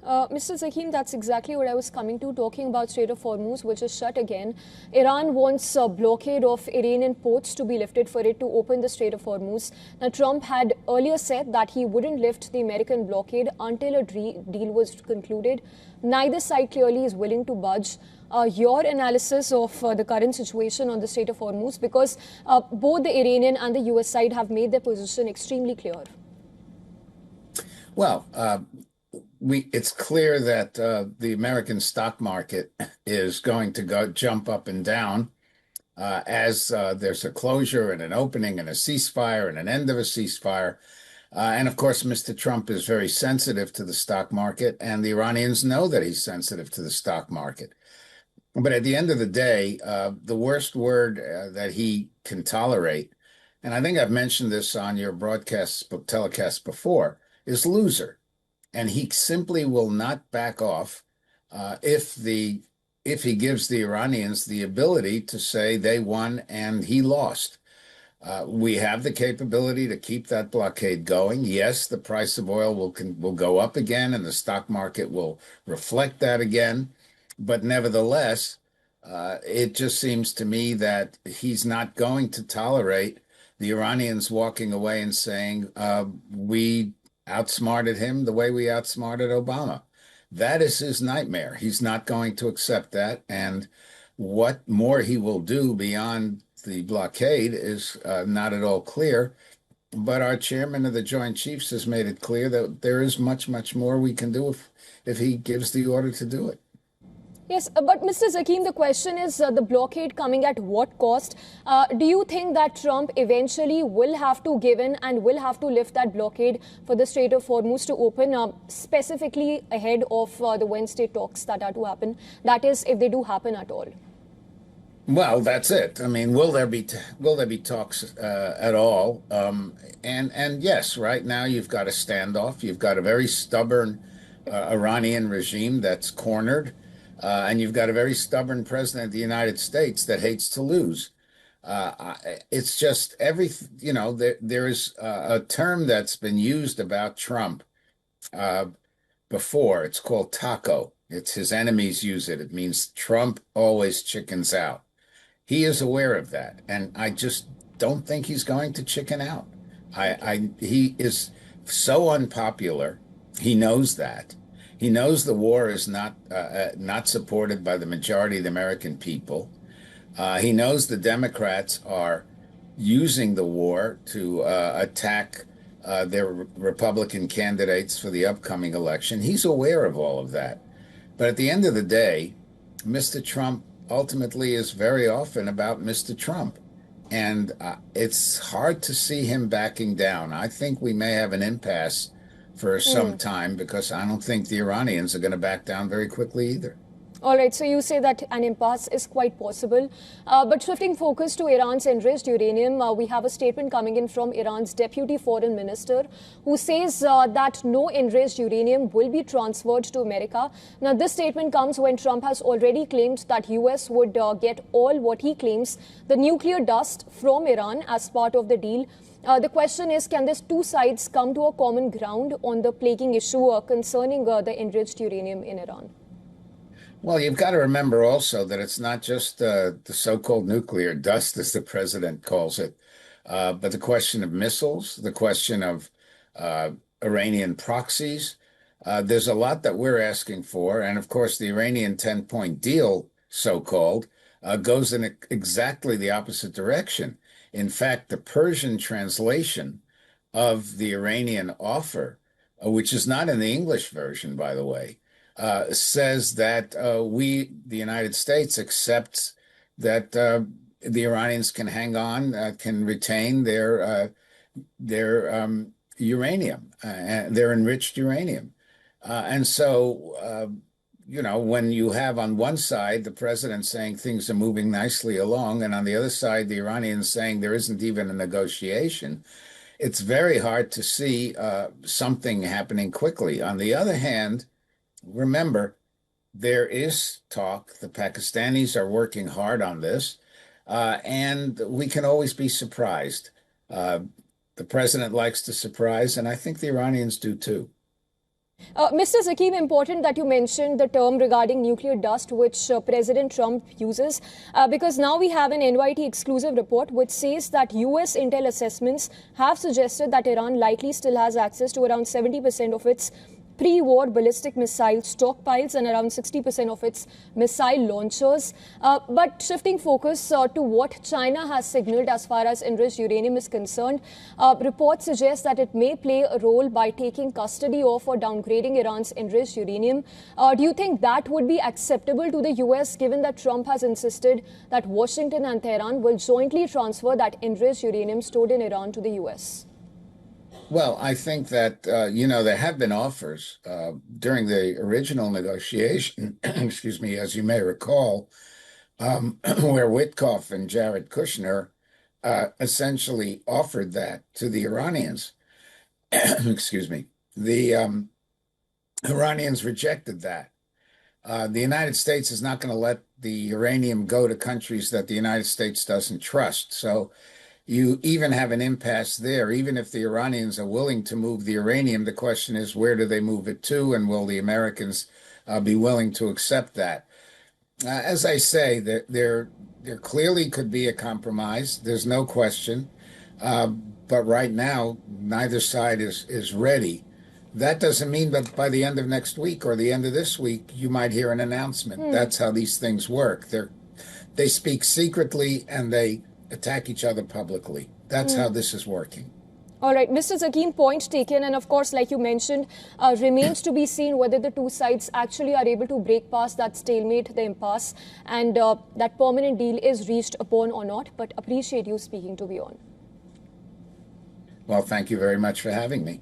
Mr. Zaheem, that's exactly what I was coming to, talking about Strait of Hormuz, which is shut again. Iran wants a blockade of Iranian ports to be lifted for it to open the Strait of Hormuz. Now, Trump had earlier said that he wouldn't lift the American blockade until a deal was concluded. Neither side clearly is willing to budge. Your analysis of the current situation on the Strait of Hormuz, because both the Iranian and the US side have made their position extremely clear. Well, it's clear that the American stock market is going to go jump up and down as there's a closure and an opening and a ceasefire and an end of a ceasefire. And of course, Mr. Trump is very sensitive to the stock market, and the Iranians know that he's sensitive to the stock market. But at the end of the day, the worst word that he can tolerate, and I think I've mentioned this on your telecast before, is loser. And he simply will not back off if he gives the Iranians the ability to say they won and he lost. We have the capability to keep that blockade going. Yes, the price of oil will go up again, and the stock market will reflect that again. But nevertheless, it just seems to me that he's not going to tolerate the Iranians walking away and saying, we outsmarted him the way we outsmarted Obama. That is his nightmare. He's not going to accept that. And what more he will do beyond the blockade is not at all clear. But our chairman of the Joint Chiefs has made it clear that there is much, much more we can do if he gives the order to do it. Yes, but Mr. Zaheem, the question is the blockade coming at what cost? Do you think that Trump eventually will have to give in and will have to lift that blockade for the Strait of Hormuz to open, specifically ahead of the Wednesday talks that are to happen? That is, if they do happen at all. Well, that's it. I mean, will there be talks at all? And yes, right now you've got a standoff. You've got a very stubborn Iranian regime that's cornered. And you've got a very stubborn president of the United States that hates to lose. It's just there is a term that's been used about Trump before. It's called taco. It's his enemies use it. It means Trump always chickens out. He is aware of that. And I just don't think he's going to chicken out. He is so unpopular. He knows that. He knows the war is not supported by the majority of the American people. He knows the Democrats are using the war to attack their Republican candidates for the upcoming election. He's aware of all of that. But at the end of the day, Mr. Trump ultimately is very often about Mr. Trump. And it's hard to see him backing down. I think we may have an impasse for some time, because I don't think the Iranians are going to back down very quickly either. All right, so you say that an impasse is quite possible. But shifting focus to Iran's enriched uranium, we have a statement coming in from Iran's deputy foreign minister, who says that no enriched uranium will be transferred to America. Now, this statement comes when Trump has already claimed that US would get all what he claims, the nuclear dust from Iran as part of the deal. The question is, can these two sides come to a common ground on the plaguing issue concerning the enriched uranium in Iran? Well, you've got to remember also that it's not just the so-called nuclear dust, as the president calls it, but the question of missiles, the question of Iranian proxies. There's a lot that we're asking for. And of course, the Iranian 10-point deal, so-called, goes in exactly the opposite direction. In fact, the Persian translation of the Iranian offer, which is not in the English version, by the way, says that the United States, accepts that the Iranians can hang on, can retain their uranium, their enriched uranium. And so, when you have on one side the president saying things are moving nicely along, and on the other side the Iranians saying there isn't even a negotiation, it's very hard to see something happening quickly. On the other hand, remember, there is talk. The Pakistanis are working hard on this, and we can always be surprised. The president likes to surprise, and I think the Iranians do too. Mr. Zakim, important that you mentioned the term regarding nuclear dust, which President Trump uses, because now we have an NYT exclusive report which says that US intel assessments have suggested that Iran likely still has access to around 70% of its pre-war ballistic missile stockpiles and around 60% of its missile launchers. But shifting focus to what China has signaled as far as enriched uranium is concerned, reports suggest that it may play a role by taking custody of or downgrading Iran's enriched uranium. Do you think that would be acceptable to the US, given that Trump has insisted that Washington and Tehran will jointly transfer that enriched uranium stored in Iran to the US? Well, I think that, there have been offers during the original negotiation, excuse me, as you may recall, where Witkoff and Jared Kushner essentially offered that to the Iranians. Excuse me. The Iranians rejected that. The United States is not going to let the uranium go to countries that the United States doesn't trust. So you even have an impasse there. Even if the Iranians are willing to move the uranium, the question is, where do they move it to? And will the Americans be willing to accept that? As I say, there clearly could be a compromise. There's no question. But right now, neither side is ready. That doesn't mean that by the end of next week or the end of this week, you might hear an announcement. That's how these things work. They speak secretly and they attack each other publicly. That's how this is working. All right, Mr. Zakim, point taken. And of course, like you mentioned, remains to be seen whether the two sides actually are able to break past that stalemate, the impasse, and that permanent deal is reached upon or not. But appreciate you speaking to WION. Well, thank you very much for having me.